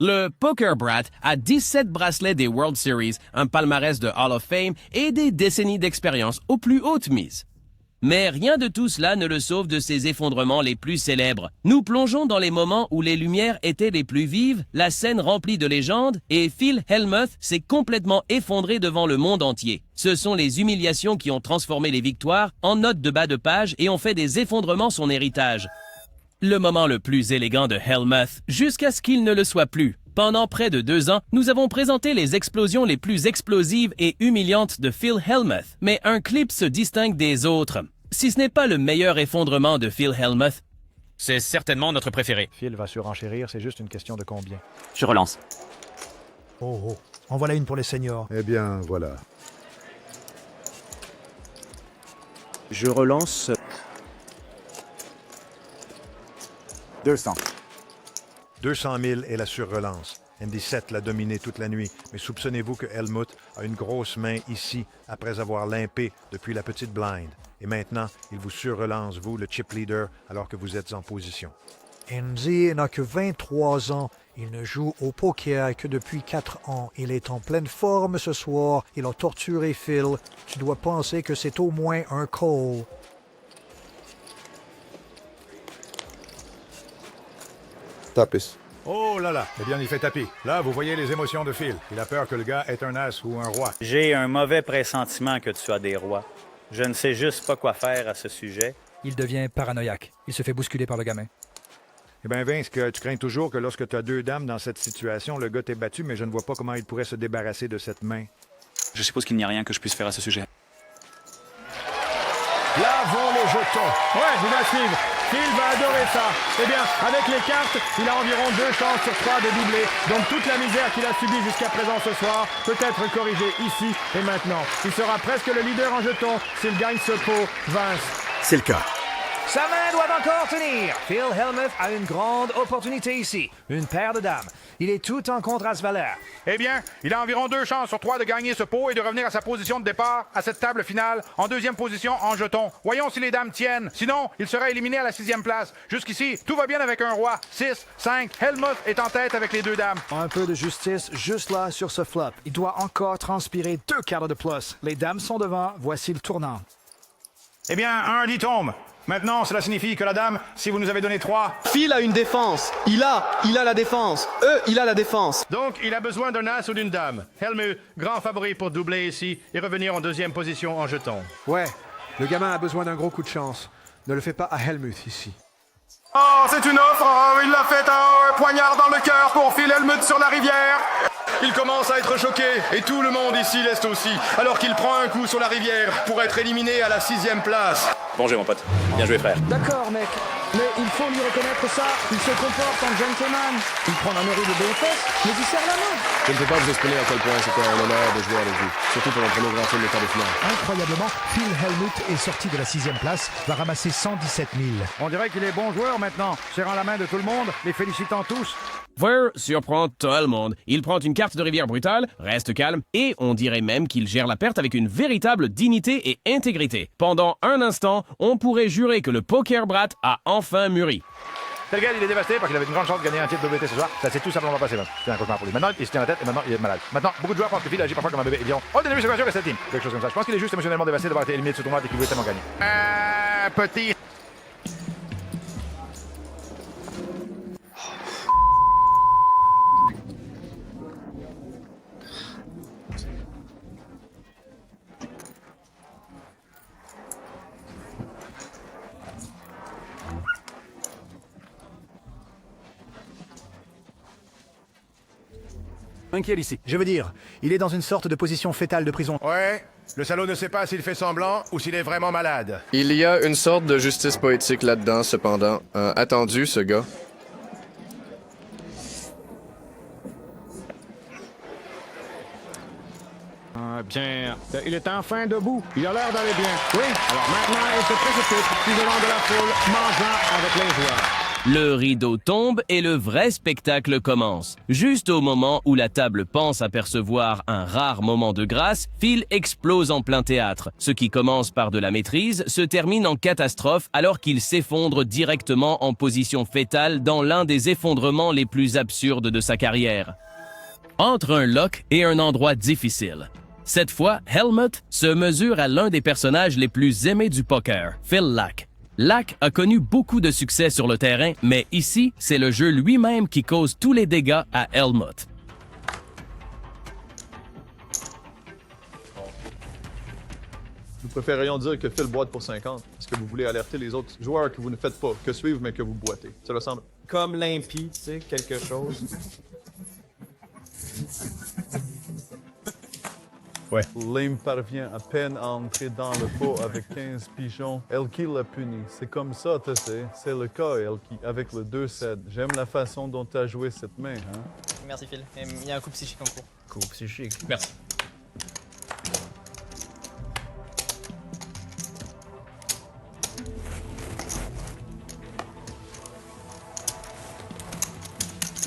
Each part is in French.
Le Poker Brat a 17 bracelets des World Series, un palmarès de Hall of Fame et des décennies d'expérience aux plus hautes mises. Mais rien de tout cela ne le sauve de ses effondrements les plus célèbres. Nous plongeons dans les moments où les lumières étaient les plus vives, la scène remplie de légendes, et Phil Hellmuth s'est complètement effondré devant le monde entier. Ce sont les humiliations qui ont transformé les victoires en notes de bas de page et ont fait des effondrements son héritage. Le moment le plus élégant de Hellmuth, jusqu'à ce qu'il ne le soit plus. Pendant près de 2 ans, nous avons présenté les explosions les plus explosives et humiliantes de Phil Hellmuth, mais un clip se distingue des autres. Si ce n'est pas le meilleur effondrement de Phil Hellmuth, c'est certainement notre préféré. Phil va surenchérir, c'est juste une question de combien. Je relance. Oh, en voilà une pour les seniors. Eh bien, voilà. Je relance. 200. 200 000 et la surrelance. Andy 7 l'a dominé toute la nuit, mais soupçonnez-vous que Hellmuth a une grosse main ici après avoir limpé depuis la petite blind. Et maintenant, il vous surrelance, vous, le chip leader, alors que vous êtes en position. Andy n'a que 23 ans. Il ne joue au poker que depuis 4 ans. Il est en pleine forme ce soir. Il a torturé Phil. Tu dois penser que c'est au moins un call. Tapis. Oh là là, eh bien il fait tapis. Là, vous voyez les émotions de Phil. Il a peur que le gars ait un as ou un roi. J'ai un mauvais pressentiment que tu as des rois. Je ne sais juste pas quoi faire à ce sujet. Il devient paranoïaque. Il se fait bousculer par le gamin. Eh bien Vince, que tu crains toujours que lorsque tu as 2 dames dans cette situation, le gars t'est battu, mais je ne vois pas comment il pourrait se débarrasser de cette main. Je suppose qu'il n'y a rien que je puisse faire à ce sujet. Là vont les jetons. Ouais, il va suivre. Phil va adorer ça. Eh bien, avec les cartes, il a environ 2 chances sur 3 de doubler. Donc toute la misère qu'il a subie jusqu'à présent ce soir peut être corrigée ici et maintenant. Il sera presque le leader en jetons s'il gagne ce pot, Vince. C'est le cas. Sa main doit encore tenir. Phil Hellmuth a une grande opportunité ici. Une paire de dames. Il est tout en contre à ce valeur. Eh bien, il a environ 2 chances sur 3 de gagner ce pot et de revenir à sa position de départ à cette table finale en 2e position en jetons. Voyons si les dames tiennent. Sinon, il serait éliminé à la 6e place. Jusqu'ici, tout va bien avec un roi. 6, 5, Hellmuth est en tête avec les 2 dames. Un peu de justice juste là sur ce flop. Il doit encore transpirer 2 cartes de plus. Les dames sont devant. Voici le tournant. Eh bien, un lit tombe. Maintenant, cela signifie que la dame, si vous nous avez donné 3... Phil a une défense. Il a la défense. Il a la défense. Donc, il a besoin d'un as ou d'une dame. Hellmuth, grand favori pour doubler ici et revenir en 2e position en jetons. Ouais, le gamin a besoin d'un gros coup de chance. Ne le fais pas à Hellmuth ici. Oh, c'est une offre. Oh, il l'a fait un poignard dans le cœur pour Phil Hellmuth sur la rivière. Il commence à être choqué et tout le monde ici l'est aussi, alors qu'il prend un coup sur la rivière pour être éliminé à la 6e place. Bon jeu, mon pote. Bien joué, frère. D'accord, mec. Mais il faut lui reconnaître ça. Il se comporte en gentleman. Il prend la mairie de BFS, mais il serre la main. Je ne peux pas vous exprimer à quel point c'était un honneur de jouer avec vous, surtout pour le premier grand tour de quart de finale. Incroyablement, Phil Hellmuth est sorti de la 6e place, va ramasser 117 000. On dirait qu'il est bon joueur maintenant, serrant la main de tout le monde, les félicitant tous. Ver surprend tout le monde. Il prend une carte de rivière brutale, reste calme, et on dirait même qu'il gère la perte avec une véritable dignité et intégrité. Pendant un instant, on pourrait jurer que le Poker Brat a enfin mûri. Tel gars, il est dévasté parce qu'il avait une grande chance de gagner un titre de WT ce soir. Ça s'est tout simplement pas passé. C'était un cauchemar pour lui. Maintenant, il se tient la tête et maintenant, il est malade. Maintenant, beaucoup de joueurs pensent que Phil agit parfois comme un bébé. Ils diront, oh, début, c'est sûr que c'est team. Quelque chose comme ça. Je pense qu'il est juste émotionnellement dévasté d'avoir été éliminé de ce tournoi et qu'il voulait tellement gagner. Petit. Inquiet ici. Je veux dire, il est dans une sorte de position fétale de prison. Ouais, le salaud ne sait pas s'il fait semblant ou s'il est vraiment malade. Il y a une sorte de justice poétique là-dedans, cependant. Attendu, ce gars. Bien, il est enfin debout. Il a l'air d'aller bien. Oui, alors maintenant, il se précipite tout devant de la foule, mangeant avec les joueurs. Le rideau tombe et le vrai spectacle commence. Juste au moment où la table pense apercevoir un rare moment de grâce, Phil explose en plein théâtre. Ce qui commence par de la maîtrise se termine en catastrophe alors qu'il s'effondre directement en position fétale dans l'un des effondrements les plus absurdes de sa carrière. Entre un lock et un endroit difficile. Cette fois, Helmut se mesure à l'un des personnages les plus aimés du poker, Phil Lack. Lack a connu beaucoup de succès sur le terrain, mais ici, c'est le jeu lui-même qui cause tous les dégâts à Helmut. Nous préférerions dire que Phil boite pour 50, parce que vous voulez alerter les autres joueurs que vous ne faites pas, que suivre, mais que vous boitez. Cela semble... Comme limpide, tu sais, quelque chose. Ouais. Lame parvient à peine à entrer dans le pot avec 15 pigeons. Elki l'a puni. C'est comme ça, tu sais. C'est le cas, Elki, avec le 2-7. J'aime la façon dont tu as joué cette main, hein. Merci Phil. Il y a un coup psychique en cours. Coup psychique. Merci.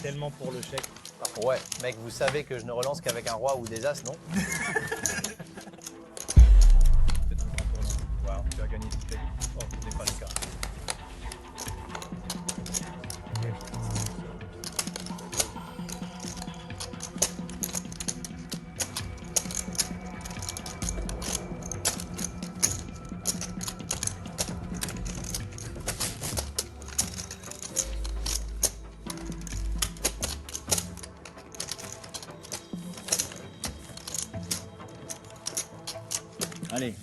Tellement pour le chèque. Ouais, mec, vous savez que je ne relance qu'avec un roi ou des as, non? Wow, tu as gagné du chèque. Oh, ce n'est pas le cas. Allez.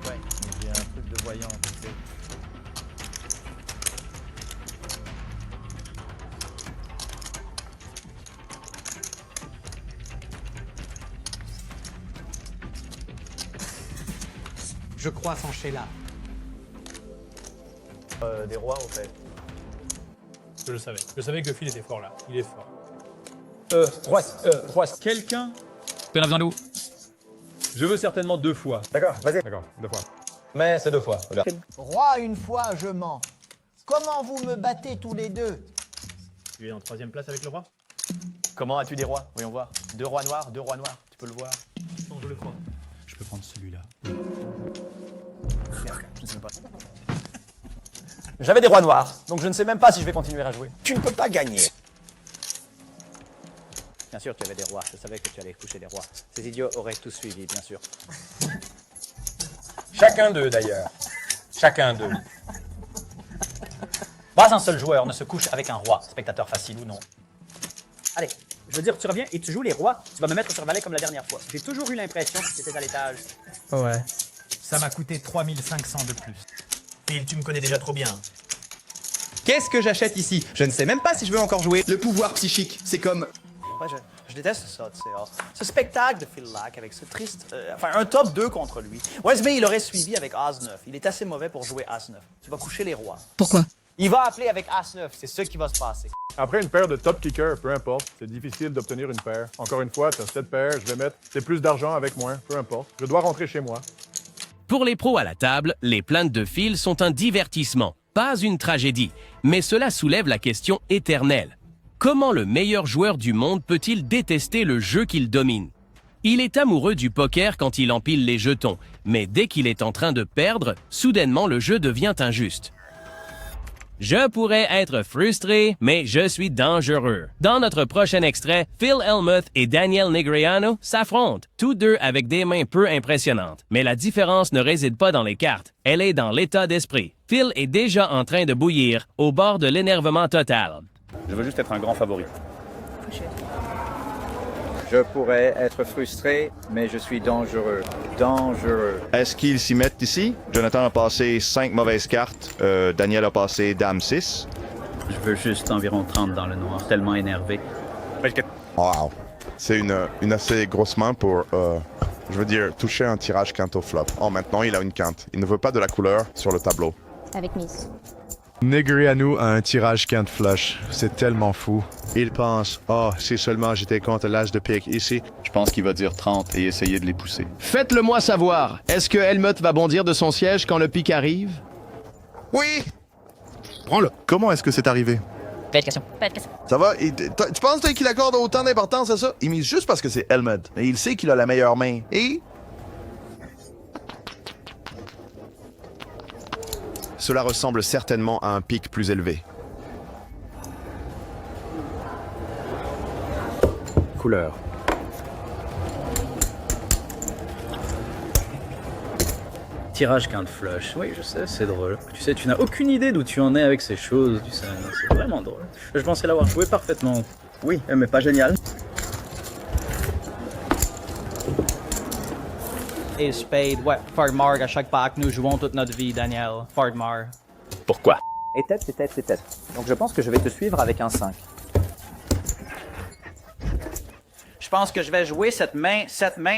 Ouais, j'ai un truc de voyant, tu sais. Je crois en Sheila. Des rois, au fait. Je le savais. Je savais que Phil était fort là. Il est fort. Roi. Quelqu'un Tu en as besoin d'où? Je veux certainement 2 fois. D'accord, vas-y. D'accord, 2 fois. Mais c'est 2 fois, regarde. Roi une fois, je mens. Comment vous me battez tous les deux? Tu es en 3e place avec le roi? Comment as-tu des rois? Voyons voir. 2 rois noirs, 2 rois noirs. Tu peux le voir. Non, je le crois. Je peux prendre celui-là. Merde, je ne sais pas. J'avais des rois noirs, donc je ne sais même pas si je vais continuer à jouer. Tu ne peux pas gagner. Bien sûr, tu avais des rois. Je savais que tu allais coucher des rois. Ces idiots auraient tout suivi, bien sûr. Chacun d'eux, d'ailleurs. Chacun d'eux. Pas un seul joueur ne se couche avec un roi, spectateur facile ou non. Allez, je veux dire, tu reviens et tu joues les rois. Tu vas me mettre sur valet comme la dernière fois. J'ai toujours eu l'impression que c'était à l'étage. Ouais. Ça m'a coûté 3500 de plus. Phil, tu me connais déjà trop bien. Qu'est-ce que j'achète ici? Je ne sais même pas si je veux encore jouer. Le pouvoir psychique, c'est comme... Ouais, je déteste ça, tu sais. Ce spectacle de Phil Lack avec ce triste... enfin, un top 2 contre lui. Wesby, il aurait suivi avec As-9. Il est assez mauvais pour jouer As-9. Tu vas coucher les rois. Pourquoi? Il va appeler avec As-9. C'est ce qui va se passer. Après une paire de top kickers, peu importe, c'est difficile d'obtenir une paire. Encore une fois, t'as 7 paires, je vais mettre... C'est plus d'argent avec moins, peu importe. Je dois rentrer chez moi. Pour les pros à la table, les plaintes de Phil sont un divertissement, pas une tragédie. Mais cela soulève la question éternelle. Comment le meilleur joueur du monde peut-il détester le jeu qu'il domine? Il est amoureux du poker quand il empile les jetons, mais dès qu'il est en train de perdre, soudainement le jeu devient injuste. Je pourrais être frustré, mais je suis dangereux. Dans notre prochain extrait, Phil Hellmuth et Daniel Negreanu s'affrontent, tous deux avec des mains peu impressionnantes. Mais la différence ne réside pas dans les cartes, elle est dans l'état d'esprit. Phil est déjà en train de bouillir, au bord de l'énervement total. Je veux juste être un grand favori. Je pourrais être frustré, mais je suis dangereux. Dangereux. Est-ce qu'ils s'y mettent ici? Jonathan a passé 5 mauvaises cartes. Daniel a passé Dame 6. Je veux juste environ 30 dans le noir, tellement énervé. Wow. C'est une assez grosse main pour, je veux dire, toucher un tirage quinte au flop. Oh, maintenant il a une quinte. Il ne veut pas de la couleur sur le tableau. Avec Miss. Negreanu a un tirage can't flush. C'est tellement fou. Il pense, si seulement j'étais contre l'as de pique ici. Je pense qu'il va dire 30 et essayer de les pousser. Faites-le moi savoir. Est-ce que Helmut va bondir de son siège quand le pic arrive? Oui! Prends-le. Comment est-ce que c'est arrivé? Pas de question. Pas de question. Ça va? Tu penses qu'il accorde autant d'importance à ça? Il mise juste parce que c'est Helmut. Mais il sait qu'il a la meilleure main. Et... Cela ressemble certainement à un pic plus élevé. Couleur. Tirage can't flush. Oui, je sais, c'est drôle. Tu sais, tu n'as aucune idée d'où tu en es avec ces choses, tu sais. C'est vraiment drôle. Je pensais l'avoir joué parfaitement. Oui, mais pas génial. Et spade, ouais, Fardmar, à chaque pack, nous jouons toute notre vie, Daniel. Fardmar. Pourquoi? Et tête, c'est tête, c'est tête. Donc je pense que je vais te suivre avec un 5. Je pense que je vais jouer cette main.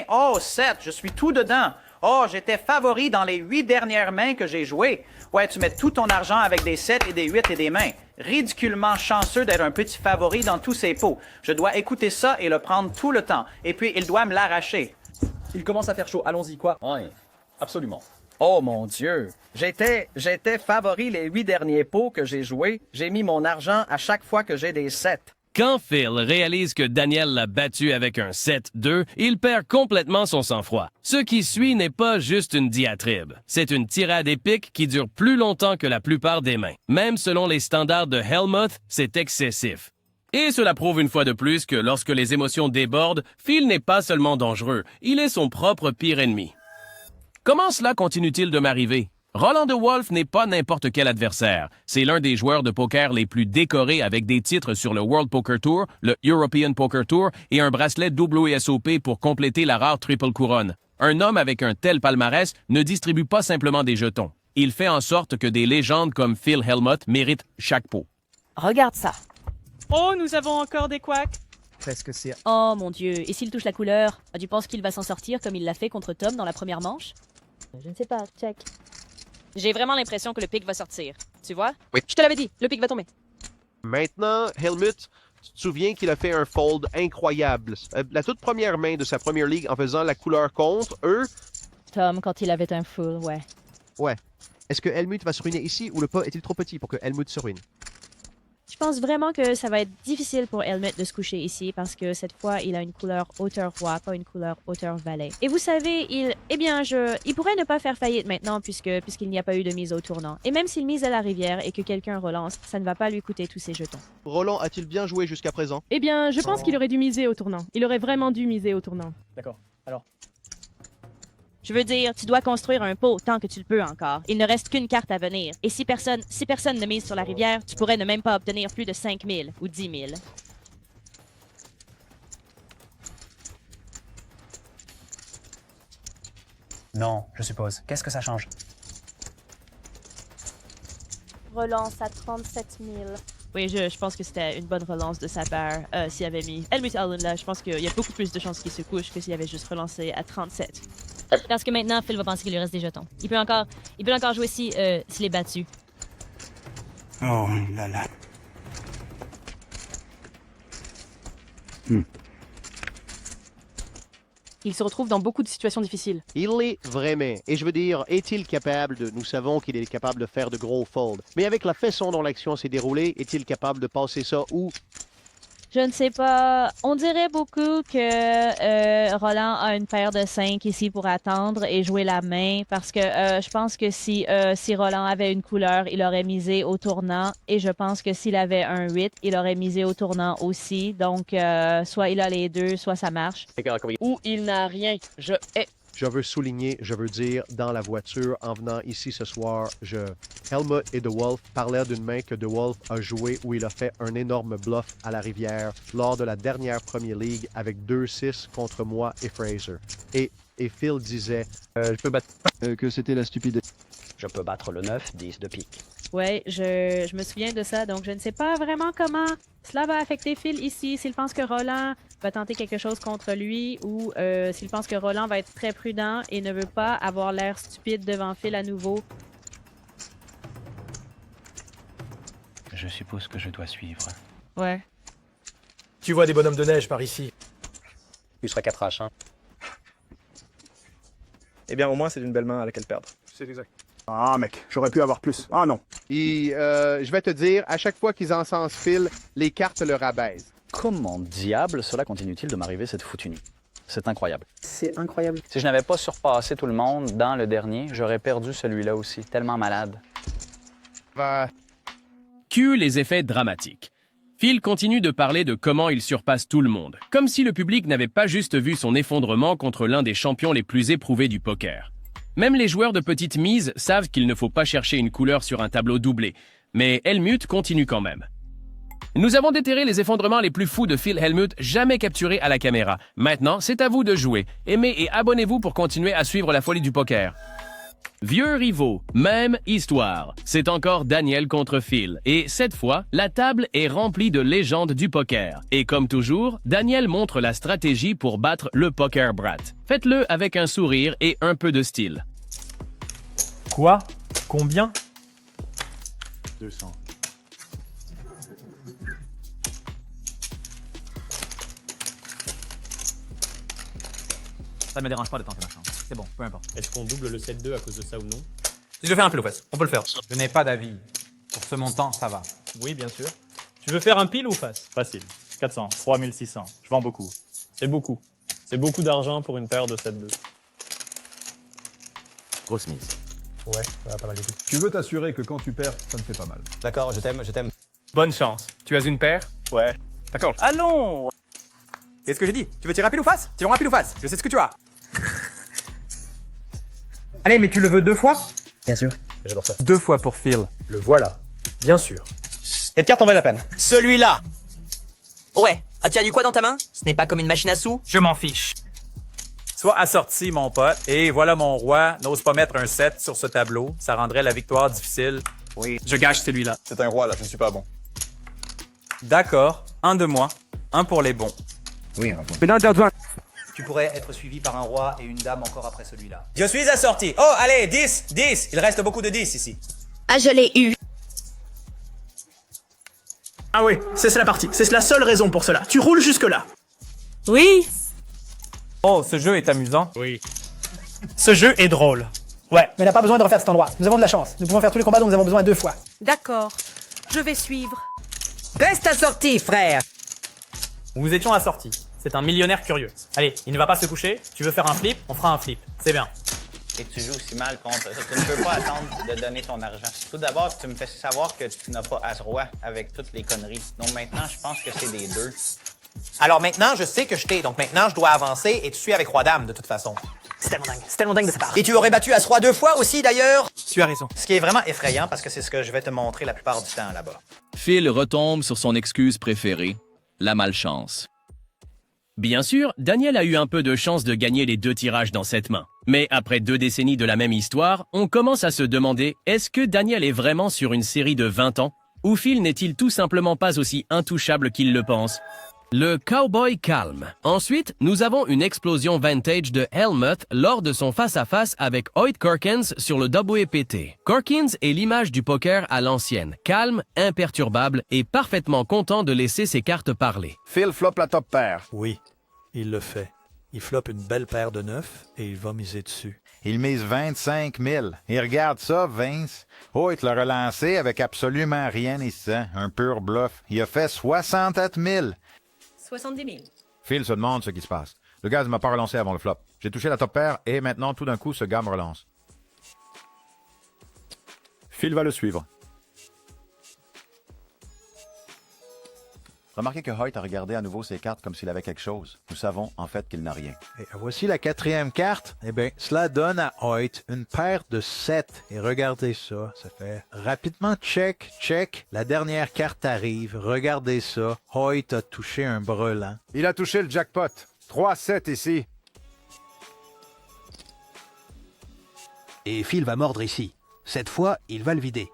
Oh, 7, je suis tout dedans. Oh, j'étais favori dans les 8 dernières mains que j'ai jouées. Ouais, tu mets tout ton argent avec des 7 et des 8 et des mains. Ridiculement chanceux d'être un petit favori dans tous ces pots. Je dois écouter ça et le prendre tout le temps. Et puis, il doit me l'arracher. Il commence à faire chaud, allons-y, quoi? Oui, absolument. Oh mon Dieu! J'étais favori les 8 derniers pots que j'ai joués. J'ai mis mon argent à chaque fois que j'ai des 7. Quand Phil réalise que Daniel l'a battu avec un 7-2, il perd complètement son sang-froid. Ce qui suit n'est pas juste une diatribe. C'est une tirade épique qui dure plus longtemps que la plupart des mains. Même selon les standards de Helmut, c'est excessif. Et cela prouve une fois de plus que lorsque les émotions débordent, Phil n'est pas seulement dangereux, il est son propre pire ennemi. Comment cela continue-t-il de m'arriver? Roland de Wolf n'est pas n'importe quel adversaire. C'est l'un des joueurs de poker les plus décorés avec des titres sur le World Poker Tour, le European Poker Tour et un bracelet WSOP pour compléter la rare triple couronne. Un homme avec un tel palmarès ne distribue pas simplement des jetons. Il fait en sorte que des légendes comme Phil Hellmuth méritent chaque pot. Regarde ça. Oh, nous avons encore des couacs. Presque c'est... Oh mon Dieu, et s'il touche la couleur? Tu penses qu'il va s'en sortir comme il l'a fait contre Tom dans la première manche? Je ne sais pas, check. J'ai vraiment l'impression que le pic va sortir. Tu vois? Oui. Je te l'avais dit, le pic va tomber. Maintenant, Helmut, tu te souviens qu'il a fait un fold incroyable. La toute première main de sa première ligue en faisant la couleur contre eux. Tom, quand il avait un full, ouais. Ouais. Est-ce que Helmut va se ruiner ici ou le pot est-il trop petit pour que Helmut se ruine? Je pense vraiment que ça va être difficile pour Helmut de se coucher ici parce que cette fois, il a une couleur hauteur-roi, pas une couleur hauteur-valet. Et vous savez, il pourrait ne pas faire faillite maintenant puisqu'il n'y a pas eu de mise au tournant. Et même s'il mise à la rivière et que quelqu'un relance, ça ne va pas lui coûter tous ses jetons. Roland a-t-il bien joué jusqu'à présent? Eh bien, je pense qu'il aurait dû miser au tournant. Il aurait vraiment dû miser au tournant. D'accord. Alors? Je veux dire, tu dois construire un pot tant que tu le peux encore. Il ne reste qu'une carte à venir. Et si personne ne mise sur la rivière, tu pourrais ne même pas obtenir plus de 5 000 ou 10 000. Non, je suppose. Qu'est-ce que ça change? Relance à 37 000. Oui, je pense que c'était une bonne relance de sa part s'il avait mis Helmut Allen là. Je pense qu'il y a beaucoup plus de chances qu'il se couche que s'il avait juste relancé à 37. Parce que maintenant, Phil va penser qu'il lui reste des jetons. Il peut encore jouer s'il est battu. Oh là là. Il se retrouve dans beaucoup de situations difficiles. Il l'est vraiment. Et je veux dire, est-il capable de... Nous savons qu'il est capable de faire de gros folds. Mais avec la façon dont l'action s'est déroulée, est-il capable de passer ça où? Je ne sais pas. On dirait beaucoup que Roland a une paire de 5 ici pour attendre et jouer la main parce que je pense que si Roland avait une couleur, il aurait misé au tournant et je pense que s'il avait un 8, il aurait misé au tournant aussi. Donc, soit il a les deux, soit ça marche. Ou il n'a rien. Je hais. Je veux souligner, je veux dire, dans la voiture, en venant ici ce soir, Helmut et De Wolf parlaient d'une main que De Wolf a joué où il a fait un énorme bluff à la rivière lors de la dernière Premier League avec 2-6 contre moi et Fraser. Et Phil disait je peux battre... que c'était la stupide... Je peux battre le 9-10 de pique. Ouais, je me souviens de ça, donc je ne sais pas vraiment comment cela va affecter Phil ici. S'il pense que Roland va tenter quelque chose contre lui ou s'il pense que Roland va être très prudent et ne veut pas avoir l'air stupide devant Phil à nouveau. Je suppose que je dois suivre. Ouais. Tu vois des bonhommes de neige par ici. Il serait 4H, hein. Eh bien, au moins, c'est une belle main à laquelle perdre. C'est exact. Ah, mec, j'aurais pu avoir plus. Ah non. Et je vais te dire, à chaque fois qu'ils encensent Phil, les cartes le rabaissent. Comment diable cela continue-t-il de m'arriver cette foutue nuit? C'est incroyable. C'est incroyable. Si je n'avais pas surpassé tout le monde dans le dernier, j'aurais perdu celui-là aussi. Tellement malade. Cue les effets dramatiques. Phil continue de parler de comment il surpasse tout le monde, comme si le public n'avait pas juste vu son effondrement contre l'un des champions les plus éprouvés du poker. Même les joueurs de petite mise savent qu'il ne faut pas chercher une couleur sur un tableau doublé, mais Helmut continue quand même. Nous avons déterré les effondrements les plus fous de Phil Hellmuth jamais capturés à la caméra. Maintenant, c'est à vous de jouer. Aimez et abonnez-vous pour continuer à suivre la folie du poker. Vieux rivaux, même histoire. C'est encore Daniel contre Phil. Et cette fois, la table est remplie de légendes du poker. Et comme toujours, Daniel montre la stratégie pour battre le poker brat. Faites-le avec un sourire et un peu de style. Quoi? Combien? 200. Ça ne me dérange pas de tenter ma chance. C'est bon, peu importe. Est-ce qu'on double le 7-2 à cause de ça ou non? Si je fais un pile ou face, on peut le faire. Je n'ai pas d'avis. Pour ce montant, ça va. Oui, bien sûr. Tu veux faire un pile ou face? Facile. 400, 3600. Je vends beaucoup. C'est beaucoup. C'est beaucoup d'argent pour une paire de 7-2. Grosse mise. Ouais, ça va pas mal du tout. Tu veux t'assurer que quand tu perds, ça ne fait pas mal. D'accord, je t'aime, je t'aime. Bonne chance. Tu as une paire? Ouais. D'accord. Allons! Qu'est-ce que j'ai dit? Tu veux tirer un pile ou face? Tirons un pile ou face. Je sais ce que tu as. Allez, mais tu le veux 2 fois? Bien sûr. J'adore ça. 2 fois pour Phil. Le voilà. Bien sûr. Cette carte en valait la peine. Celui-là. Ouais. As-tu du quoi dans ta main? Ce n'est pas comme une machine à sous? Je m'en fiche. Sois assorti, mon pote. Et voilà mon roi. N'ose pas mettre un 7 sur ce tableau. Ça rendrait la victoire difficile. Oui. Je gâche celui-là. C'est un roi, là, je ne suis pas bon. D'accord. Un de moi. Un pour les bons. Oui, Tu pourrais être suivi par un roi et une dame encore après celui-là. Je suis assorti. Oh, allez, 10, 10. Il reste beaucoup de 10 ici. Ah, je l'ai eu. Ah oui, c'est la partie. C'est la seule raison pour cela. Tu roules jusque-là. Oui. Oh, ce jeu est amusant. Oui. Ce jeu est drôle. Ouais, mais on n'a pas besoin de refaire cet endroit. Nous avons de la chance. Nous pouvons faire tous les combats dont nous avons besoin 2 fois. D'accord. Je vais suivre. Reste assorti, frère. Nous étions assortis. C'est un millionnaire curieux. Allez, il ne va pas se coucher. Tu veux faire un flip? On fera un flip. C'est bien. Et tu joues si mal contre ça. Tu ne peux pas attendre de donner ton argent. Tout d'abord, tu me fais savoir que tu n'as pas As-Roi avec toutes les conneries. Donc maintenant, je pense que c'est des 2. Alors maintenant, je sais que je t'ai. Donc maintenant, je dois avancer et tu suis avec Roi-Dame de toute façon. C'est tellement dingue. C'est tellement dingue de sa part. Et tu aurais battu As-Roi 2 fois aussi d'ailleurs. Tu as raison. Ce qui est vraiment effrayant parce que c'est ce que je vais te montrer la plupart du temps là-bas. Phil retombe sur son excuse préférée, la malchance. Bien sûr, Daniel a eu un peu de chance de gagner les 2 tirages dans cette main. Mais après 2 décennies de la même histoire, on commence à se demander, est-ce que Daniel est vraiment sur une série de 20 ans? Ou Phil n'est-il tout simplement pas aussi intouchable qu'il le pense? Le cowboy calme. Ensuite, nous avons une explosion vintage de Hellmuth lors de son face-à-face avec Hoyt Corkins sur le WPT. Corkins est l'image du poker à l'ancienne, calme, imperturbable et parfaitement content de laisser ses cartes parler. Phil floppe la top paire. Oui, il le fait. Il floppe une belle paire de 9 et il va miser dessus. Il mise 25 000. Et regarde ça, Vince. Oh, il te l'a relancé avec absolument rien ici. Un pur bluff. Il a fait 67 000. 70 000. Phil se demande ce qui se passe. Le gars ne m'a pas relancé avant le flop. J'ai touché la top paire et maintenant, tout d'un coup, ce gars me relance. Phil va le suivre. Remarquez que Hoyt a regardé à nouveau ses cartes comme s'il avait quelque chose. Nous savons en fait qu'il n'a rien. Et voici la 4e carte. Eh bien, cela donne à Hoyt une paire de 7. Et regardez ça, ça fait rapidement check, check. La dernière carte arrive, regardez ça. Hoyt a touché un brelan. Il a touché le jackpot. 3-7 ici. Et Phil va mordre ici. Cette fois, il va le vider.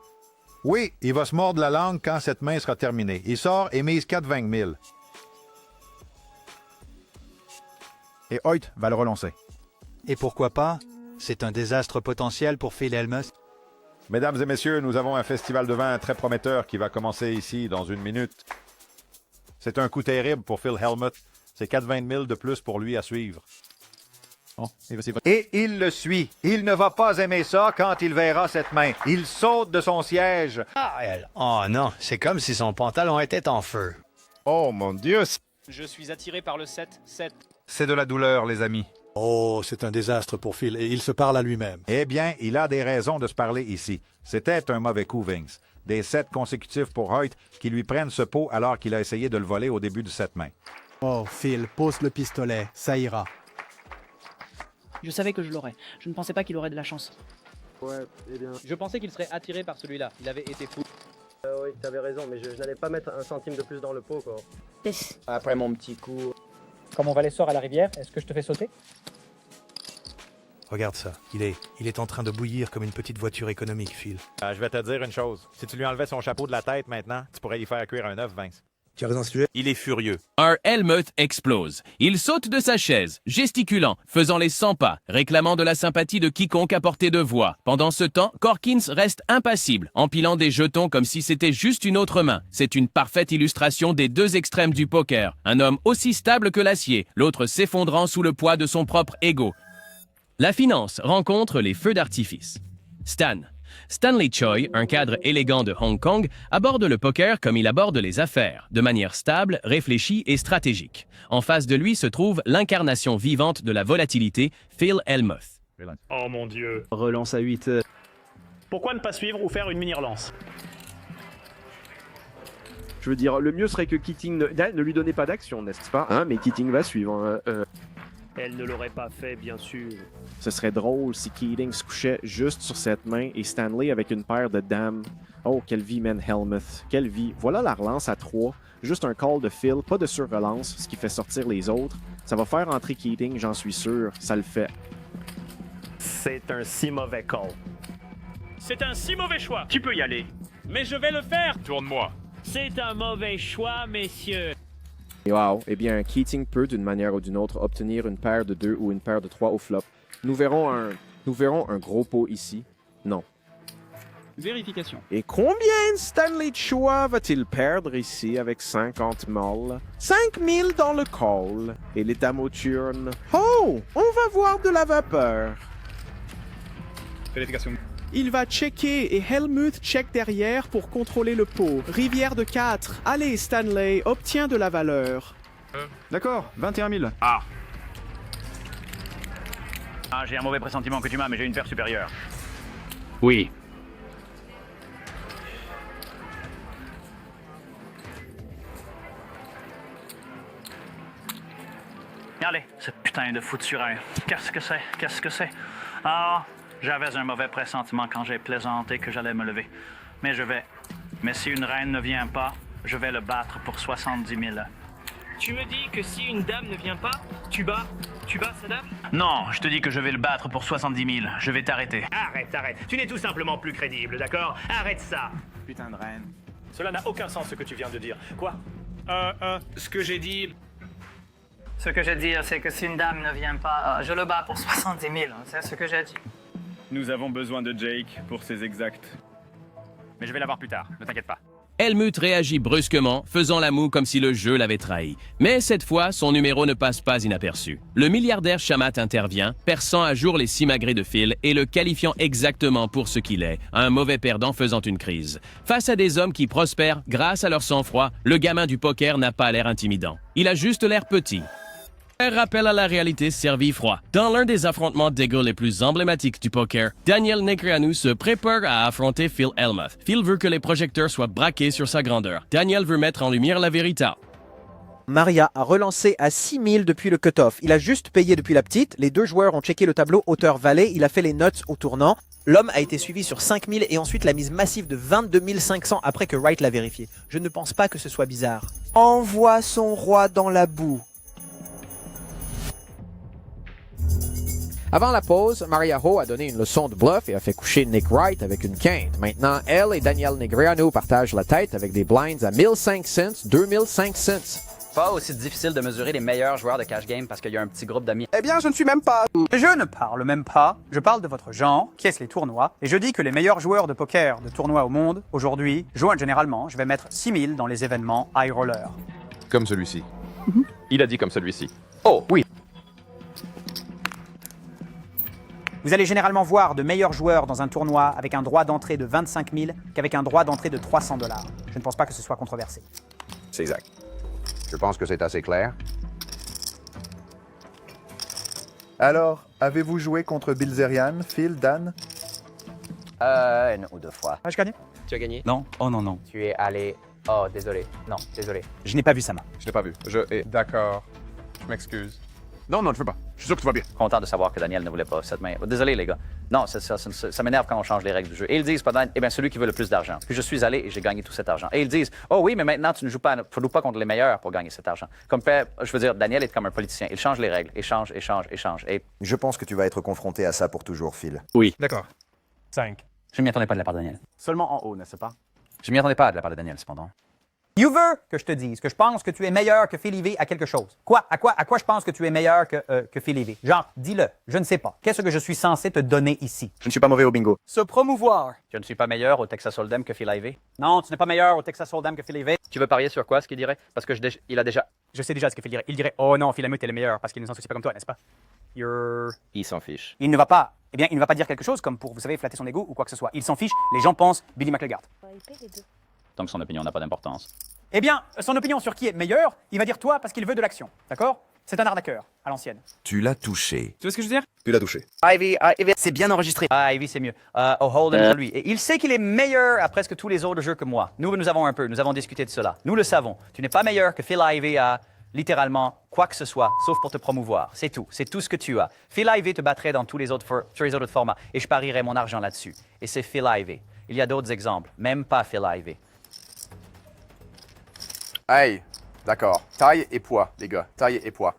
Oui, il va se mordre la langue quand cette main sera terminée. Il sort et mise 4,20 000. Et Hoyt va le relancer. Et pourquoi pas? C'est un désastre potentiel pour Phil Hellmuth. Mesdames et messieurs, nous avons un festival de vin très prometteur qui va commencer ici dans une minute. C'est un coup terrible pour Phil Hellmuth. C'est 420 000 de plus pour lui à suivre. Et il le suit. Il ne va pas aimer ça quand il verra cette main. Il saute de son siège. Ah, elle. Oh non, c'est comme si son pantalon était en feu. Oh mon Dieu! Je suis attiré par le 7. C'est de la douleur, les amis. Oh, c'est un désastre pour Phil et il se parle à lui-même. Eh bien, il a des raisons de se parler ici. C'était un mauvais coup, Vince. Des 7 consécutifs pour Hoyt qui lui prennent ce pot alors qu'il a essayé de le voler au début du 7 mains. Oh, Phil, pose le pistolet, ça ira. Je savais que je l'aurais. Je ne pensais pas qu'il aurait de la chance. Ouais, eh bien... Je pensais qu'il serait attiré par celui-là. Il avait été fou. Oui, t'avais raison, mais je n'allais pas mettre un centime de plus dans le pot, quoi. Après mon petit coup... Comme on va les sortir à la rivière, est-ce que je te fais sauter? Regarde ça. Il est en train de bouillir comme une petite voiture économique, Phil. Je vais te dire une chose. Si tu lui enlevais son chapeau de la tête maintenant, tu pourrais y faire cuire un œuf, Vince. Tu as raison, sujet. Il est furieux. Un Hellmuth explose. Il saute de sa chaise, gesticulant, faisant les 100 pas, réclamant de la sympathie de quiconque à portée de voix. Pendant ce temps, Corkins reste impassible, empilant des jetons comme si c'était juste une autre main. C'est une parfaite illustration des deux extrêmes du poker. Un homme aussi stable que l'acier, l'autre s'effondrant sous le poids de son propre ego. La finance rencontre les feux d'artifice. Stanley Choi, un cadre élégant de Hong Kong, aborde le poker comme il aborde les affaires, de manière stable, réfléchie et stratégique. En face de lui se trouve l'incarnation vivante de la volatilité, Phil Hellmuth. Oh mon Dieu. Relance à 8. Pourquoi ne pas suivre ou faire une mini-relance? Je veux dire, le mieux serait que Keating ne lui donnait pas d'action, n'est-ce pas, hein? Mais Keating va suivre. Elle ne l'aurait pas fait, bien sûr. Ce serait drôle si Keating se couchait juste sur cette main et Stanley avec une paire de dames. Oh, quelle vie, man, Hellmuth. Quelle vie. Voilà la relance à 3. Juste un call de Phil, pas de sur-relance, ce qui fait sortir les autres. Ça va faire entrer Keating, j'en suis sûr. Ça le fait. C'est un si mauvais call. C'est un si mauvais choix. Tu peux y aller. Mais je vais le faire. Tourne-moi. C'est un mauvais choix, messieurs. Wow, eh bien, Keating peut, d'une manière ou d'une autre, obtenir une paire de 2 ou une paire de 3 au flop. Nous verrons un gros pot ici. Non. Vérification. Et combien Stanley Choi va-t-il perdre ici avec 50 molles? 5000 dans le call. Et les dames au turn. Oh, on va voir de la vapeur. Vérification. Il va checker et Hellmuth check derrière pour contrôler le pot. Rivière de 4. Allez, Stanley, obtiens de la valeur. D'accord, 21 000. Ah, j'ai un mauvais pressentiment que tu m'as, mais j'ai une paire supérieure. Oui. Allez, ce putain de foot sur un. Qu'est-ce que c'est? Ah, j'avais un mauvais pressentiment quand j'ai plaisanté que j'allais me lever. Mais je vais. Mais si une reine ne vient pas, je vais le battre pour 70 000. Tu me dis que si une dame ne vient pas, tu bats sa dame? Non, je te dis que je vais le battre pour 70 000. Je vais t'arrêter. Arrête. Tu n'es tout simplement plus crédible, d'accord? Arrête ça. Putain de reine. Cela n'a aucun sens ce que tu viens de dire. Quoi? Ce que j'ai dit... Ce que j'ai dit, c'est que si une dame ne vient pas, je le bats pour 70 000. C'est ce que j'ai dit. Nous avons besoin de Jake pour ses exacts. Mais je vais l'avoir plus tard, ne t'inquiète pas. Hellmuth réagit brusquement, faisant la moue comme si le jeu l'avait trahi. Mais cette fois, son numéro ne passe pas inaperçu. Le milliardaire Shamat intervient, perçant à jour les simagrées de Phil et le qualifiant exactement pour ce qu'il est, un mauvais perdant faisant une crise. Face à des hommes qui prospèrent grâce à leur sang-froid, le gamin du poker n'a pas l'air intimidant. Il a juste l'air petit. Rappel à la réalité servi froid. Dans l'un des affrontements d'égo les plus emblématiques du poker, Daniel Negreanu se prépare à affronter Phil Hellmuth. Phil veut que les projecteurs soient braqués sur sa grandeur. Daniel veut mettre en lumière la vérité. Maria a relancé à 6000 depuis le cut-off. Il a juste payé depuis la petite. Les deux joueurs ont checké le tableau hauteur-vallée. Il a fait les nuts au tournant. L'homme a été suivi sur 5000 et ensuite la mise massive de 22 500 après que Wright l'a vérifié. Je ne pense pas que ce soit bizarre. Envoie son roi dans la boue. Avant la pause, Maria Ho a donné une leçon de bluff et a fait coucher Nick Wright avec une quinte. Maintenant, elle et Daniel Negreanu partagent la tête avec des blinds à 1005 cents, 2005 cents. Pas aussi difficile de mesurer les meilleurs joueurs de cash game parce qu'il y a un petit groupe d'amis. Eh bien, je ne suis même pas... Je ne parle même pas. Je parle de votre genre, qui est les tournois. Et je dis que les meilleurs joueurs de poker de tournois au monde, aujourd'hui, jouent généralement. Je vais mettre 6000 dans les événements high roller. Comme celui-ci. Il a dit comme celui-ci. Oh, oui. Vous allez généralement voir de meilleurs joueurs dans un tournoi avec un droit d'entrée de 25 000 qu'avec un droit d'entrée de 300 $. Je ne pense pas que ce soit controversé. C'est exact. Je pense que c'est assez clair. Alors, avez-vous joué contre Bilzerian, Phil, Dan? Une ou deux fois. Ah, je gagne? Tu as gagné? Non. Oh non, non. Tu es allé... Oh, désolé. Non, désolé. Je n'ai pas vu sa main. Je l'ai pas vu. D'accord. Je m'excuse. Non, non, je veux pas. Je suis sûr que tu vas bien. Content de savoir que Daniel ne voulait pas cette main. Désolé, les gars. Non, ça m'énerve quand on change les règles du jeu. Et ils disent pendant, eh bien, celui qui veut le plus d'argent. Puis je suis allé et j'ai gagné tout cet argent. Et ils disent, oh oui, mais maintenant, tu ne joues pas contre les meilleurs pour gagner cet argent. Je veux dire, Daniel est comme un politicien. Il change les règles. Échange. Et... Je pense que tu vas être confronté à ça pour toujours, Phil. Oui. D'accord. 5. Je ne m'y attendais pas de la part de Daniel. Seulement en haut, n'est-ce pas? Je ne m'y attendais pas de la part de Daniel, cependant. You veux que je te dise que je pense que tu es meilleur que Phil Ivey à quelque chose. Quoi? À quoi je pense que tu es meilleur que Phil Ivey? Genre, dis-le. Je ne sais pas. Qu'est-ce que je suis censé te donner ici? Je ne suis pas mauvais au bingo. Se promouvoir. Je ne suis pas meilleur au Texas Hold'em que Phil Ivey. Non, tu n'es pas meilleur au Texas Hold'em que Phil Ivey. Tu veux parier sur quoi, ce qu'il dirait? Parce que il a déjà... Je sais déjà ce que Phil dirait. Il dirait, oh non, Phil Ivey, t'es le meilleur parce qu'il ne s'en soucie pas comme toi, n'est-ce pas? Il s'en fiche. Il ne va pas. Eh bien, il ne va pas dire quelque chose comme pour, vous savez, flatter son ego ou quoi que ce soit. Il s'en fiche. Les gens pensent Billy McLegard. Donc son opinion n'a pas d'importance. Eh bien, son opinion sur qui est meilleur, il va dire toi parce qu'il veut de l'action. D'accord? C'est un arnaqueur, à l'ancienne. Tu l'as touché. Tu vois ce que je veux dire? Tu l'as touché. Ivy, c'est bien enregistré. Ah, Ivy, c'est mieux. Au Hold'em, c'est lui. Et il sait qu'il est meilleur à presque tous les autres jeux que moi. Nous avons discuté de cela. Nous le savons. Tu n'es pas meilleur que Phil Ivey à littéralement quoi que ce soit, sauf pour te promouvoir. C'est tout. C'est tout ce que tu as. Phil Ivey te battrait dans sur les autres formats et je parierais mon argent là-dessus. Et c'est Phil Ivey. Il y a d'autres exemples. Même pas Phil Ivey. Hey, d'accord. Taille et poids, les gars. Taille et poids.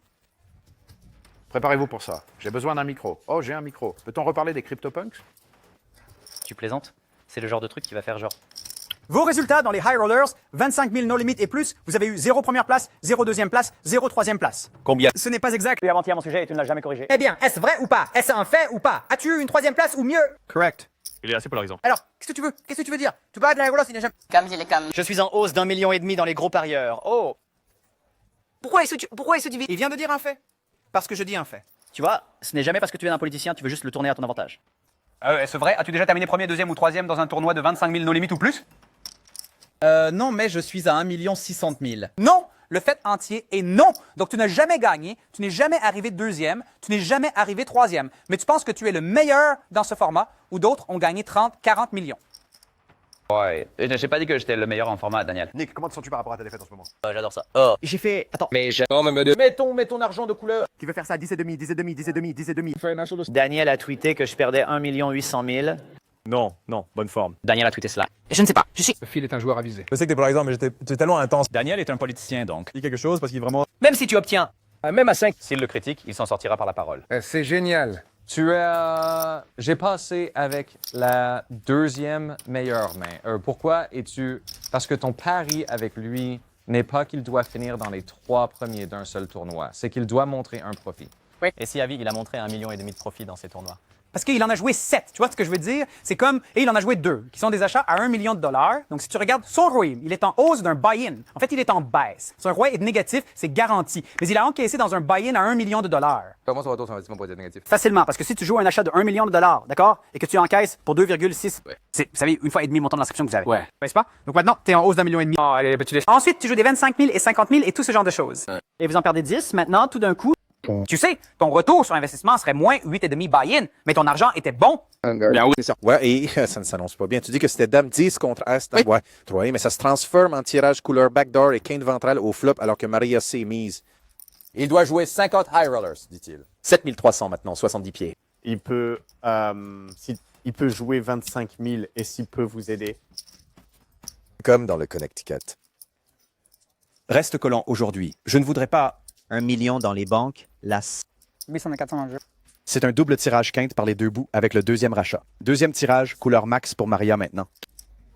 Préparez-vous pour ça. J'ai besoin d'un micro. Oh, j'ai un micro. Peut-on reparler des CryptoPunks? Tu plaisantes? C'est le genre de truc qui va faire genre... Vos résultats dans les high rollers, 25 000 no limit et plus, vous avez eu 0 première place, 0 deuxième place, 0 troisième place. Combien? Ce n'est pas exact. Tu as menti à mon sujet et tu ne l'as jamais corrigé. Eh bien, est-ce vrai ou pas? Est-ce un fait ou pas? As-tu eu une troisième place ou mieux? Correct. Il est assez polarisant. Alors, qu'est-ce que tu veux? Qu'est-ce que tu veux dire? Tu parles de la high rollers, il n'est jamais... Comme il est comme. Je suis en hausse d'1,5 million dans les gros parieurs. Oh! Pourquoi est-ce que tu vis? Il vient de dire un fait. Parce que je dis un fait. Tu vois, ce n'est jamais parce que tu es un politicien, tu veux juste le tourner à ton avantage. Est-ce vrai? As-tu déjà terminé premier, deuxième ou troisième dans un tournoi de 25 000 no limit ou plus? Non, mais je suis à 1 600 000. Non! Le fait entier est non. Donc tu n'as jamais gagné, tu n'es jamais arrivé deuxième, tu n'es jamais arrivé troisième. Mais tu penses que tu es le meilleur dans ce format où d'autres ont gagné 30, 40 millions. Ouais, j'ai pas dit que j'étais le meilleur en format, Daniel. Nick, comment te sens-tu par rapport à ta défaite en ce moment? J'adore ça. Oh. J'ai fait... Attends. Mais Mets ton argent de couleur. Qui veut faire ça? 10,5. Daniel a tweeté que je perdais 1 800 000. Non, bonne forme. Daniel a tweeté cela. Je ne sais pas, je sais. Phil est un joueur avisé. Je sais que t'es polarisant, mais j'étais tellement intense. Daniel est un politicien donc. Il dit quelque chose parce qu'il est vraiment... Même si tu obtiens... Même à 5. S'il le critique, il s'en sortira par la parole. C'est génial. J'ai passé avec la deuxième meilleure main. Pourquoi es-tu... Parce que ton pari avec lui n'est pas qu'il doit finir dans les 3 premiers d'un seul tournoi. C'est qu'il doit montrer un profit. Oui. Et si Avi, il a montré 1,5 million de profit dans ses tournois? Parce qu'il en a joué 7. Tu vois ce que je veux dire? C'est comme... Et il en a joué 2, qui sont des achats à $1 million. Donc, si tu regardes son ROI, il est en hausse d'un buy-in. En fait, il est en baisse. Son ROI est négatif, c'est garanti. Mais il a encaissé dans un buy-in à $1 million. Comment ça va ton investissement pour être négatif? Facilement, parce que si tu joues un achat de $1 million, d'accord? Et que tu encaisses pour 2,6... C'est, vous savez, 1,5 fois le montant de l'inscription que vous avez. Ouais. N'est-ce pas? Donc maintenant, t'es en hausse d'1,5 million. Oh, allez, tu laisses... Ensuite, tu joues des 25 000 et 50 000 et tout ce genre de choses. Ouais. Et vous en perdez 10. Maintenant, tout d'un coup... Tu sais, ton retour sur investissement serait moins 8,5 buy-in, mais ton argent était bon. Bien oui, c'est ça. Ouais, et ça ne s'annonce pas bien. Tu dis que c'était Dame 10 contre As. Oui. Ouais, 3, mais ça se transforme en tirage couleur backdoor et quinte ventrale au flop alors que Maria C mise. Il doit jouer 50 high rollers, dit-il. 7300 maintenant, 70 pieds. Il peut jouer 25 000 et s'il peut vous aider. Comme dans le Connecticut. Reste collant aujourd'hui. Je ne voudrais pas 1 million dans les banques, las. 800 et 400 dans le jeu. C'est un double tirage quinte par les deux bouts avec le deuxième rachat. Deuxième tirage, couleur max pour Maria maintenant.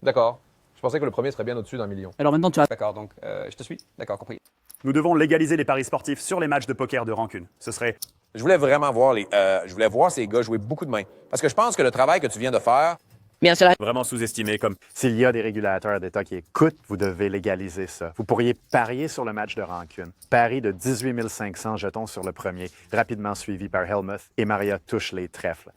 D'accord. Je pensais que le premier serait bien au-dessus d'1 million. Alors maintenant tu as... D'accord, donc je te suis. D'accord, compris. Nous devons légaliser les paris sportifs sur les matchs de poker de rancune. Ce serait... Je voulais vraiment voir ces gars jouer beaucoup de mains. Parce que je pense que le travail que tu viens de faire... Bien sûr. Vraiment sous-estimé comme... S'il y a des régulateurs d'État qui écoutent, vous devez légaliser ça. Vous pourriez parier sur le match de rancune. Pari de 18 500 jetons sur le premier, rapidement suivi par Helmuth, et Maria touche les trèfles.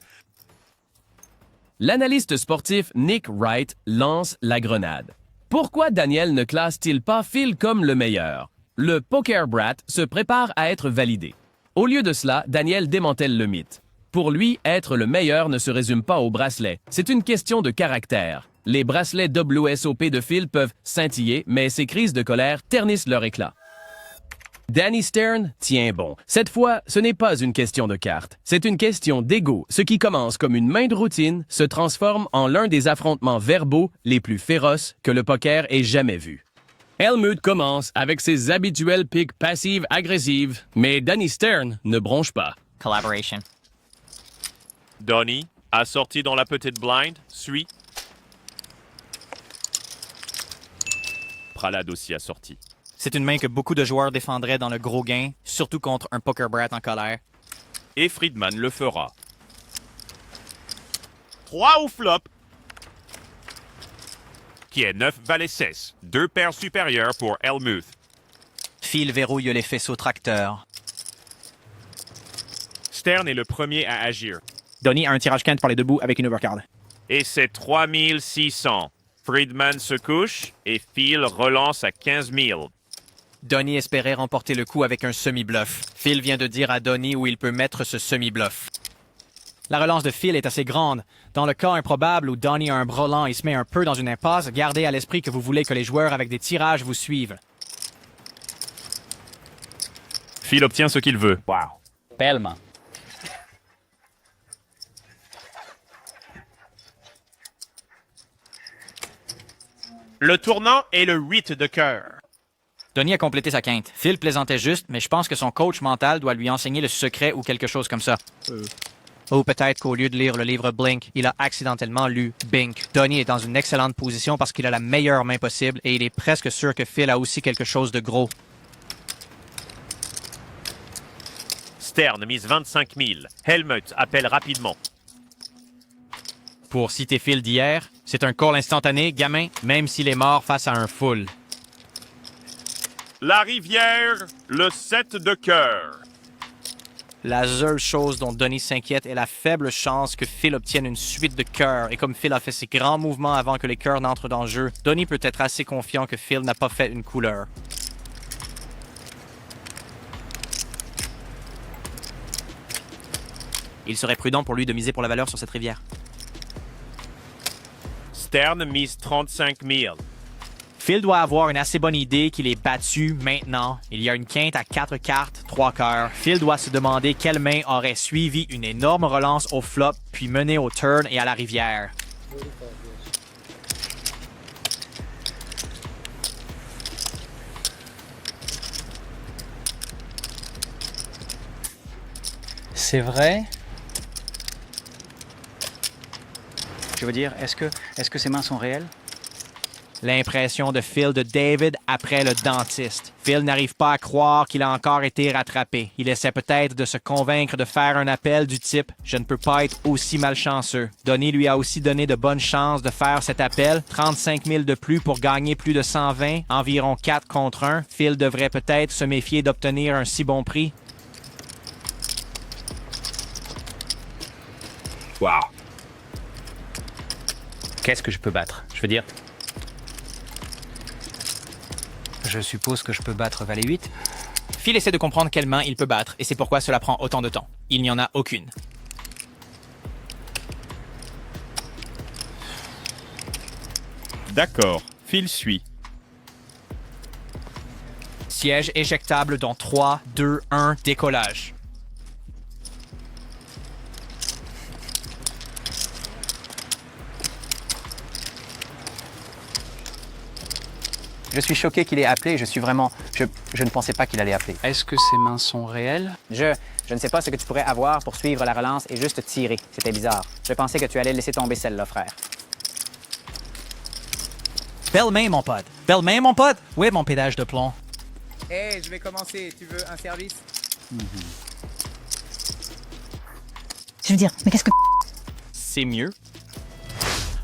L'analyste sportif Nick Wright lance la grenade. Pourquoi Daniel ne classe-t-il pas Phil comme le meilleur? Le Poker Brat se prépare à être validé. Au lieu de cela, Daniel démantèle le mythe. Pour lui, être le meilleur ne se résume pas au bracelet. C'est une question de caractère. Les bracelets WSOP de Phil peuvent scintiller, mais ces crises de colère ternissent leur éclat. Danny Stern tient bon. Cette fois, ce n'est pas une question de cartes. C'est une question d'ego. Ce qui commence comme une main de routine se transforme en l'un des affrontements verbaux les plus féroces que le poker ait jamais vus. Helmuth commence avec ses habituels piques passives-agressives, mais Danny Stern ne bronche pas. Collaboration. Donnie, assorti dans la petite blind, suit. Pralad aussi assorti. C'est une main que beaucoup de joueurs défendraient dans le gros gain, surtout contre un Poker Brat en colère. Et Friedman le fera. 3 au flop. Qui est 9 valet 16. 2 paires supérieures pour Helmuth. Phil verrouille les faisceaux tracteurs. Stern est le premier à agir. Donnie a un tirage quinte par les deux bouts avec une overcard. Et c'est 3600. Friedman se couche et Phil relance à 15 000. Donnie espérait remporter le coup avec un semi-bluff. Phil vient de dire à Donnie où il peut mettre ce semi-bluff. La relance de Phil est assez grande. Dans le cas improbable où Donnie a un bras lent et se met un peu dans une impasse, gardez à l'esprit que vous voulez que les joueurs avec des tirages vous suivent. Phil obtient ce qu'il veut. Wow. Tellement. Le tournant est le 8 de cœur. Donnie a complété sa quinte. Phil plaisantait juste, mais je pense que son coach mental doit lui enseigner le secret ou quelque chose comme ça. Ou peut-être qu'au lieu de lire le livre Blink, il a accidentellement lu Bink. Donnie est dans une excellente position parce qu'il a la meilleure main possible et il est presque sûr que Phil a aussi quelque chose de gros. Stern mise 25 000. Helmuth appelle rapidement. Pour citer Phil d'hier, c'est un call instantané, gamin, même s'il est mort face à un full. La rivière, le 7 de cœur. La seule chose dont Donnie s'inquiète est la faible chance que Phil obtienne une suite de cœurs. Et comme Phil a fait ses grands mouvements avant que les cœurs n'entrent dans le jeu, Donnie peut être assez confiant que Phil n'a pas fait une couleur. Il serait prudent pour lui de miser pour la valeur sur cette rivière. Stern mise 35 000. Phil doit avoir une assez bonne idée qu'il est battu maintenant. Il y a une quinte à 4 cartes, 3 cœurs. Phil doit se demander quelle main aurait suivi une énorme relance au flop, puis mené au turn et à la rivière. C'est vrai? Je veux dire, est-ce que ces mains sont réelles? L'impression de Phil de David après le dentiste. Phil n'arrive pas à croire qu'il a encore été rattrapé. Il essaie peut-être de se convaincre de faire un appel du type « Je ne peux pas être aussi malchanceux ». Donnie lui a aussi donné de bonnes chances de faire cet appel. 35 000 de plus pour gagner plus de 120, environ 4 contre 1. Phil devrait peut-être se méfier d'obtenir un si bon prix. Wow. Qu'est-ce que je peux battre? Je veux dire... Je suppose que je peux battre valet 8. Phil essaie de comprendre quelle main il peut battre, et c'est pourquoi cela prend autant de temps. Il n'y en a aucune. D'accord, Phil suit. Siège éjectable dans 3, 2, 1, décollage. Je suis choqué qu'il ait appelé. Je ne pensais pas qu'il allait appeler. Est-ce que ces mains sont réelles? Je ne sais pas ce que tu pourrais avoir pour suivre la relance et juste tirer. C'était bizarre. Je pensais que tu allais laisser tomber celle-là, frère. Belle main, mon pote. Belle main, mon pote. Où est mon pédage de plomb? Hey, je vais commencer. Tu veux un service? Je veux dire, mais qu'est-ce que... C'est mieux.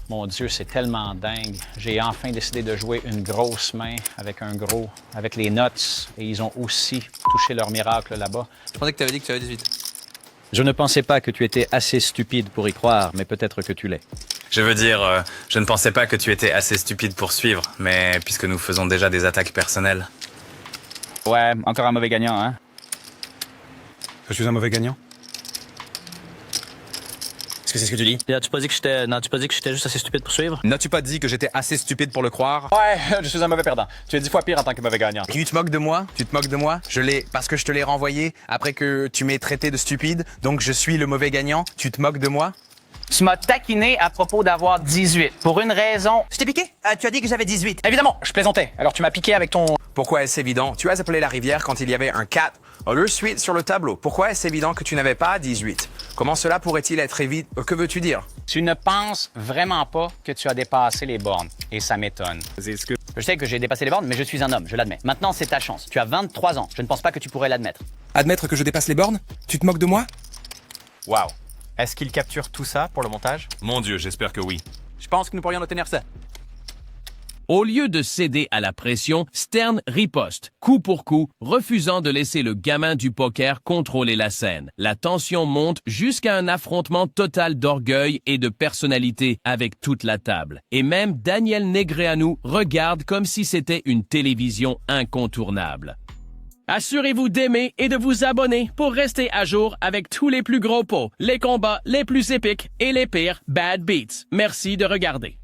Mon Dieu, c'est tellement dingue. J'ai enfin décidé de jouer une grosse main avec un gros, avec les Nuts, et ils ont aussi touché leur miracle là-bas. Je pensais que tu avais dit que tu avais 18. Je ne pensais pas que tu étais assez stupide pour y croire, mais peut-être que tu l'es. Je veux dire, je ne pensais pas que tu étais assez stupide pour suivre, mais puisque nous faisons déjà des attaques personnelles. Ouais, encore un mauvais gagnant, hein? Je suis un mauvais gagnant? Est-ce que c'est ce que tu dis? N'as-tu pas dit que j'étais juste assez stupide pour suivre? N'as-tu pas dit que j'étais assez stupide pour le croire? Ouais, je suis un mauvais perdant. Tu es 10 fois pire en tant que mauvais gagnant. Tu te moques de moi? Tu te moques de moi? Parce que je te l'ai renvoyé après que tu m'aies traité de stupide, donc je suis le mauvais gagnant. Tu te moques de moi? Tu m'as taquiné à propos d'avoir 18. Pour une raison... Je t'ai piqué? Tu as dit que j'avais 18. Évidemment, je plaisantais. Alors tu m'as piqué avec ton... Pourquoi est-ce évident? Tu as appelé la rivière quand il y avait un 4 au lieu de 8 sur le tableau. Pourquoi est-ce évident que tu n'avais pas 18? Comment cela pourrait-il être évident? Que veux-tu dire? Tu ne penses vraiment pas que tu as dépassé les bornes. Et ça m'étonne. Je sais que j'ai dépassé les bornes, mais je suis un homme, je l'admets. Maintenant, c'est ta chance. Tu as 23 ans. Je ne pense pas que tu pourrais l'admettre. Admettre que je dépasse les bornes? Tu te moques de moi? Wow. Est-ce qu'il capture tout ça pour le montage? Mon Dieu, j'espère que oui. Je pense que nous pourrions obtenir ça. Au lieu de céder à la pression, Stern riposte, coup pour coup, refusant de laisser le gamin du poker contrôler la scène. La tension monte jusqu'à un affrontement total d'orgueil et de personnalité avec toute la table. Et même Daniel Negreanu regarde comme si c'était une télévision incontournable. Assurez-vous d'aimer et de vous abonner pour rester à jour avec tous les plus gros pots, les combats les plus épiques et les pires bad beats. Merci de regarder.